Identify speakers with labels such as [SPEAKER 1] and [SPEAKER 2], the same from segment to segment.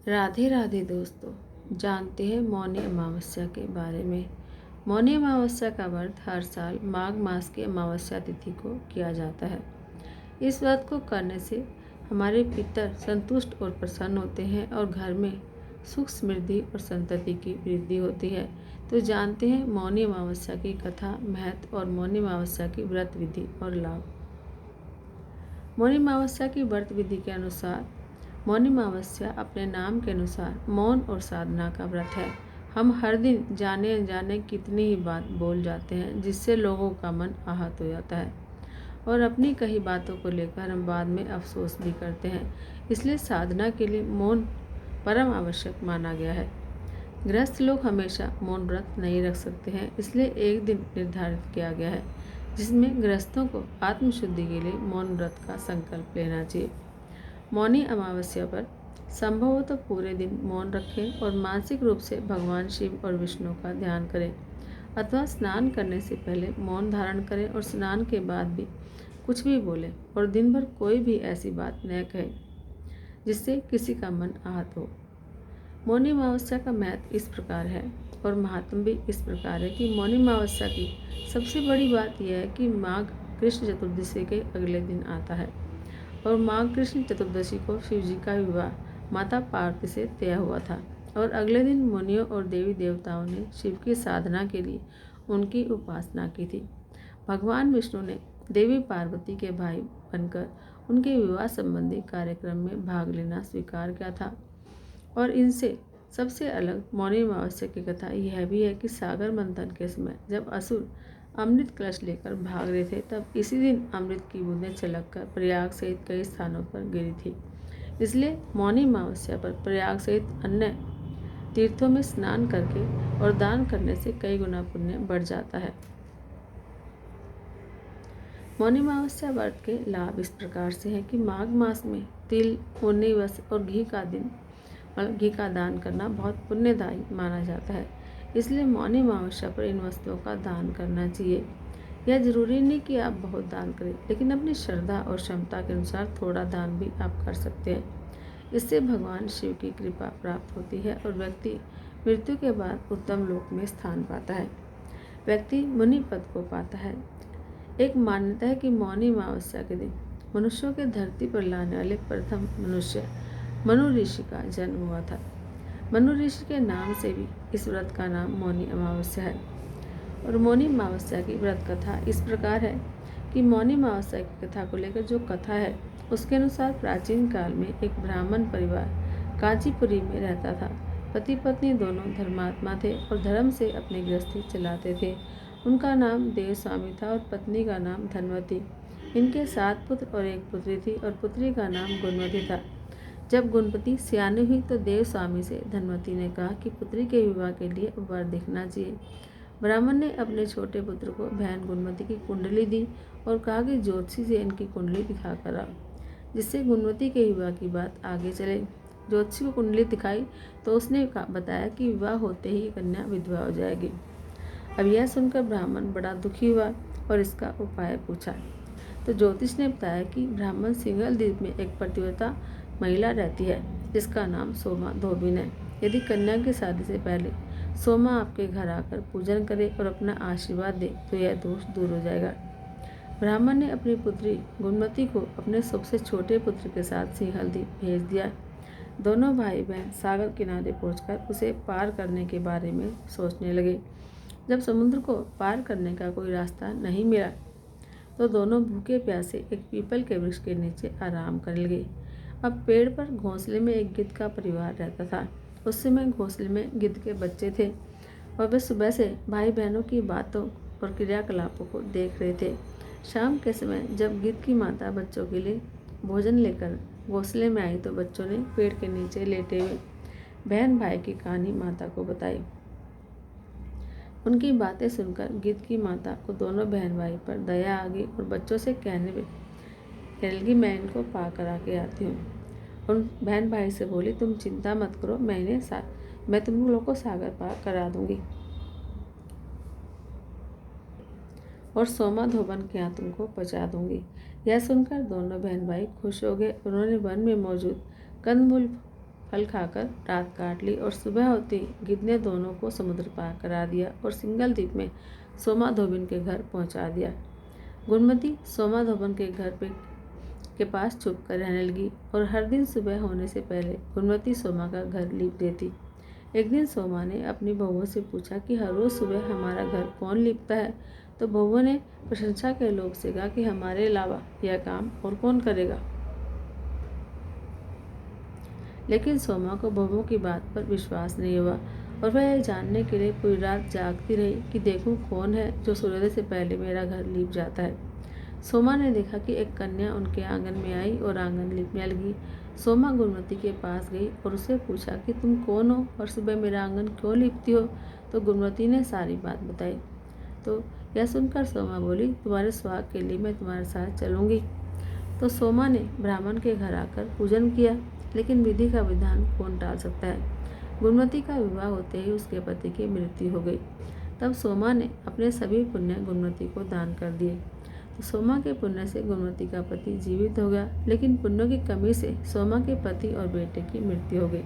[SPEAKER 1] राधे राधे दोस्तों, जानते हैं मौनी अमावस्या के बारे में। मौनी अमावस्या का व्रत हर साल माघ मास की अमावस्या तिथि को किया जाता है। इस व्रत को करने से हमारे पितर संतुष्ट और प्रसन्न होते हैं और घर में सुख समृद्धि और संतति की वृद्धि होती है। तो जानते हैं मौनी अमावस्या की कथा, महत्व और मौनी अमावस्या की व्रत विधि और लाभ। मौनी अमावस्या की व्रत विधि के अनुसार मौनी अमावस्या अपने नाम के अनुसार मौन और साधना का व्रत है। हम हर दिन जाने अनजाने कितनी ही बात बोल जाते हैं जिससे लोगों का मन आहत हो जाता है और अपनी कही बातों को लेकर हम बाद में अफसोस भी करते हैं। इसलिए साधना के लिए मौन परम आवश्यक माना गया है। गृहस्थ लोग हमेशा मौन व्रत नहीं रख सकते हैं, इसलिए एक दिन निर्धारित किया गया है जिसमें गृहस्थों को आत्मशुद्धि के लिए मौन व्रत का संकल्प लेना चाहिए। मौनी अमावस्या पर संभव हो तो पूरे दिन मौन रखें और मानसिक रूप से भगवान शिव और विष्णु का ध्यान करें अथवा स्नान करने से पहले मौन धारण करें और स्नान के बाद भी कुछ भी बोलें और दिन भर कोई भी ऐसी बात न कहें जिससे किसी का मन आहत हो। मौनी अमावस्या का महत्व इस प्रकार है और महात्म भी इस प्रकार है कि मौनी अमावस्या की सबसे बड़ी बात यह है कि माघ कृष्ण चतुर्दशी के अगले दिन आता है और माघ कृष्ण चतुर्दशी को शिव जी का विवाह माता पार्वती से तय हुआ था और अगले दिन मुनियों और देवी देवताओं ने शिव की साधना के लिए उनकी उपासना की थी। भगवान विष्णु ने देवी पार्वती के भाई बनकर उनके विवाह संबंधी कार्यक्रम में भाग लेना स्वीकार किया था। और इनसे सबसे अलग मौनी अमावस्या की कथा यह भी है कि सागर मंथन के समय जब असुर अमृत कलश लेकर भाग रहे थे तब इसी दिन अमृत की बूंदें छलककर प्रयाग सहित कई स्थानों पर गिरी थी। इसलिए मौनी अमावस्या पर प्रयाग सहित अन्य तीर्थों में स्नान करके और दान करने से कई गुना पुण्य बढ़ जाता है। मौनी अमावस्या व्रत के लाभ इस प्रकार से हैं कि माघ मास में तिल, मुन्नी वस्त्र और घी का दान करना बहुत पुण्यदायी माना जाता है। इसलिए मौनी अमावस्या पर इन वस्तुओं का दान करना चाहिए। यह जरूरी नहीं कि आप बहुत दान करें, लेकिन अपनी श्रद्धा और क्षमता के अनुसार थोड़ा दान भी आप कर सकते हैं। इससे भगवान शिव की कृपा प्राप्त होती है और व्यक्ति मृत्यु के बाद उत्तम लोक में स्थान पाता है। व्यक्ति मुनि पद को पाता है। एक मान्यता है कि मौनी अमावस्या के दिन मनुष्यों के धरती पर लाने वाले प्रथम मनुष्य मनु ऋषि का जन्म हुआ था। मनु ऋषि के नाम से भी इस व्रत का नाम मौनी अमावस्या है। और मौनी अमावस्या की व्रत कथा इस प्रकार है कि मौनी अमावस्या की कथा को लेकर जो कथा है उसके अनुसार प्राचीन काल में एक ब्राह्मण परिवार कांचीपुरी में रहता था। पति पत्नी दोनों धर्मात्मा थे और धर्म से अपनी गृहस्थी चलाते थे। उनका नाम देवस्वामी था और पत्नी का नाम धनवती। इनके 7 पुत्र और 1 पुत्री थी और पुत्री का नाम गुणवती था। जब गुणवती सियानी हुई तो देवस्वामी से धनवती ने कहा कि पुत्री के विवाह के लिए वर देखना चाहिए। ब्राह्मण ने अपने छोटे पुत्र को बहन गुणवती की कुंडली दी और कहा कि ज्योतिषी से इनकी कुंडली दिखा कर आओ, जिससे गुणवती के विवाह की बात आगे चले। ज्योतिषी को कुंडली दिखाई तो उसने बताया कि विवाह होते ही कन्या विधवा हो जाएगी। अब यह सुनकर ब्राह्मण बड़ा दुखी हुआ और इसका उपाय पूछा तो ज्योतिष ने बताया कि ब्राह्मण सिंगल द्वीप में एक पतिव्रता महिला रहती है जिसका नाम सोमा धोबिन है। यदि कन्या की शादी से पहले सोमा आपके घर आकर पूजन करे और अपना आशीर्वाद दे तो यह दोष दूर हो जाएगा। ब्राह्मण ने अपनी पुत्री गुणवती को अपने सबसे छोटे पुत्र के साथ सिंहल द्वीप भेज दिया। दोनों भाई बहन सागर किनारे पहुंचकर उसे पार करने के बारे में सोचने लगे। जब समुद्र को पार करने का कोई रास्ता नहीं मिला तो दोनों भूखे प्यासे एक पीपल के वृक्ष के नीचे आराम करने लगे। अब पेड़ पर घोंसले में एक गिद्ध का परिवार रहता था। उस समय घोंसले में गिद्ध के बच्चे थे और वे सुबह से भाई बहनों की बातों और क्रियाकलापों को देख रहे थे। शाम के समय जब गिद्ध की माता बच्चों के लिए भोजन लेकर घोंसले में आई तो बच्चों ने पेड़ के नीचे लेटे हुए बहन भाई की कहानी माता को बताई। उनकी बातें सुनकर गिद्ध की माता को दोनों बहन भाई पर दया आ गई और बच्चों से कहने लगी, मैं इनको पा कर आके आती हूँ। उन बहन भाई से बोली, तुम चिंता मत करो, मैं तुम लोगों को सागर पार करा दूंगी और सोमा धोबन के यहाँ तुमको पहुँचा दूंगी। यह सुनकर दोनों बहन भाई खुश हो गए। उन्होंने वन में मौजूद कंदमूल फल खाकर रात काट ली और सुबह होते ही गिद्ध ने दोनों को समुद्र पार करा दिया और सिंगल द्वीप में सोमा धोबिन के घर पहुंचा दिया। गुणमती सोमा धोबिन के घर के पास छुप कर रहने लगी और हर दिन सुबह होने से पहले गुणमती सोमा का घर लीप देती। एक दिन सोमा ने अपनी बहुओं से पूछा कि हर रोज सुबह हमारा घर कौन लीपता है, तो बहुओं ने प्रशंसा के लोभ से कहा कि हमारे अलावा यह काम और कौन करेगा। लेकिन सोमा को बहुओं की बात पर विश्वास नहीं हुआ और वह यह जानने के लिए पूरी रात जागती रही कि देखूं कौन है जो सूर्योदय से पहले मेरा घर लीप जाता है। सोमा ने देखा कि एक कन्या उनके आंगन में आई और आंगन लीपने लगी। सोमा गुणमती के पास गई और उससे पूछा कि तुम कौन हो और सुबह मेरा आंगन क्यों लीपती हो। तो गुणमती ने सारी बात बताई। तो यह सुनकर सोमा बोली, तुम्हारे सुहाग के लिए मैं तुम्हारे साथ चलूंगी। तो सोमा ने ब्राह्मण के घर आकर पूजन किया, लेकिन विधि का विधान कौन टाल सकता है। गुणमती का विवाह होते ही उसके पति की मृत्यु हो गई। तब सोमा ने अपने सभी पुण्य गुणमती को दान कर दिए। तो सोमा के पुण्य से गुणमती का पति जीवित हो गया, लेकिन पुण्यों की कमी से सोमा के पति और बेटे की मृत्यु हो गई।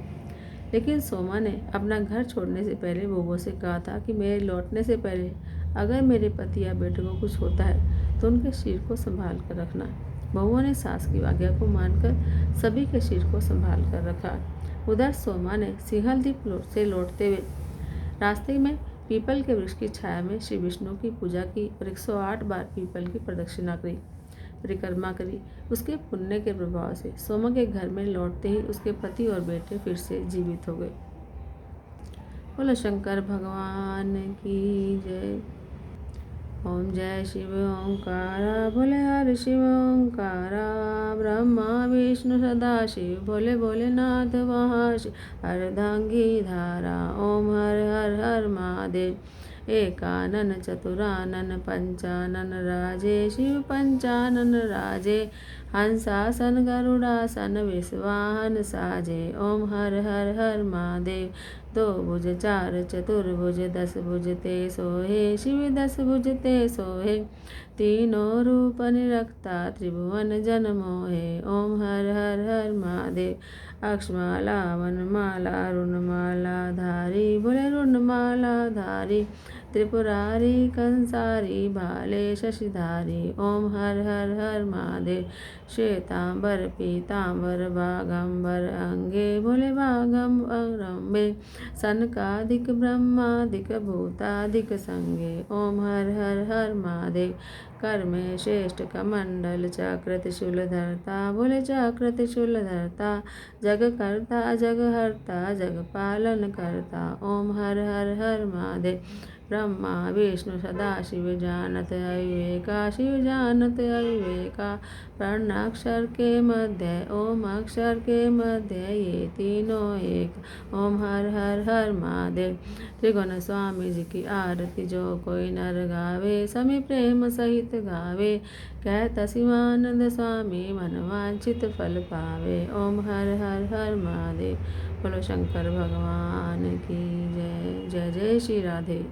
[SPEAKER 1] लेकिन सोमा ने अपना घर छोड़ने से पहले बहुओं से कहा था कि मेरे लौटने से पहले अगर मेरे पति या बेटे को कुछ होता है तो उनके सिर को संभाल कर रखना। बहुओं ने सास की आज्ञा को मानकर सभी के सिर को संभाल कर रखा। उधर सोमा ने सिंहल द्वीप से लौटते हुए रास्ते में पीपल के वृक्ष की छाया में श्री विष्णु की पूजा की और 108 बार पीपल की परिक्रमा करी। उसके पुण्य के प्रभाव से सोमा के घर में लौटते ही उसके पति और बेटे फिर से जीवित हो गए। बोलो शंकर भगवान की जय। ओम जय शिव ओंकारा, बोले हर शिव ओंकारा, ब्रह्मा विष्णु सदा शिव, बोले भोलेनाथ महाशिव, अर्धांगी धारा। ओम हर हर हर महादेव। एकानन चतुरानन पंचानन राजे, शिव पंचानन राजे, हंसासन गरुड़ासन विश्वाहन साजे। ओम हर हर हर महादेव। दो भुज चार चतुर्भुज 10 भुज ते सोहे, शिव 10 भुज ते सोहे, तीनों रूप निरखता त्रिभुवन जन मोहे। ओम हर हर हर महादेव। अक्षमाला वनमाला रुणमाला धारी, बोले रुणमाला धारी, त्रिपुरारी कंसारी भाले शशिधारी। ओम हर हर हर महादेव। श्वेतांबर पीतांबर बागंबर अंगे, बोले बागंबे, सनकादिक ब्रह्मादिक भूतादिक संगे। ओम हर हर हर महादेव। कर में श्रेष्ठ कमंडल चक्र त्रिशूल धरता, बोले चक्र त्रिशूल धरता, जग करता जग हरता जग पालन करता। ओम हर हर हर महादेव। ब्रह्मा विष्णु सदा शिव जानत अविवेका, शिव जानत अविवेका, प्रणक्षर के मध्य ओम अक्षर के मध्य, ये तीनों एक। ओम हर हर हर महादेव। त्रिगुण स्वामी जी की आरती जो कोई नर गावे, समी प्रेम सहित गावे, कहता शिवानंद स्वामी मन वांछित फल पावे। ओम हर हर हर महादेव। बोलो शंकर भगवान की जय। जय जय श्री राधे।